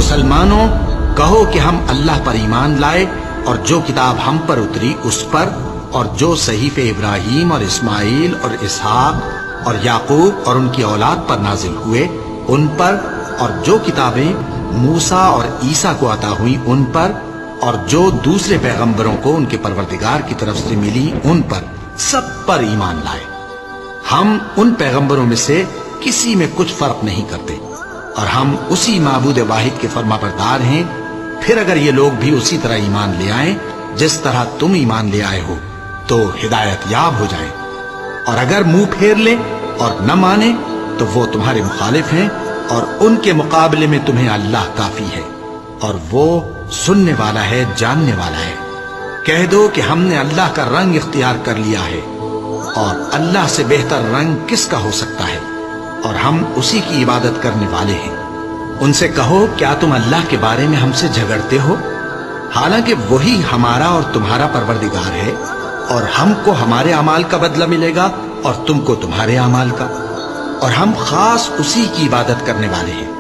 مسلمانوں کہو کہ ہم اللہ پر ایمان لائے اور جو کتاب ہم پر اتری اس پر، اور جو صحیفے ابراہیم اور اسماعیل اور اسحاق اور یعقوب اور ان کی اولاد پر نازل ہوئے ان پر، اور جو کتابیں موسیٰ اور عیسیٰ کو عطا ہوئیں ان پر، اور جو دوسرے پیغمبروں کو ان کے پروردگار کی طرف سے ملی ان پر، سب پر ایمان لائے۔ ہم ان پیغمبروں میں سے کسی میں کچھ فرق نہیں کرتے، اور ہم اسی معبود واحد کے فرما بردار ہیں۔ پھر اگر یہ لوگ بھی اسی طرح ایمان لے آئیں جس طرح تم ایمان لے آئے ہو تو ہدایت یاب ہو جائیں، اور اگر منہ پھیر لیں اور نہ مانیں تو وہ تمہارے مخالف ہیں، اور ان کے مقابلے میں تمہیں اللہ کافی ہے، اور وہ سننے والا ہے، جاننے والا ہے۔ کہہ دو کہ ہم نے اللہ کا رنگ اختیار کر لیا ہے، اور اللہ سے بہتر رنگ کس کا ہو سکتا ہے، اور ہم اسی کی عبادت کرنے والے ہیں۔ ان سے کہو کیا تم اللہ کے بارے میں ہم سے جھگڑتے ہو، حالانکہ وہی ہمارا اور تمہارا پروردگار ہے، اور ہم کو ہمارے اعمال کا بدلہ ملے گا اور تم کو تمہارے اعمال کا، اور ہم خاص اسی کی عبادت کرنے والے ہیں۔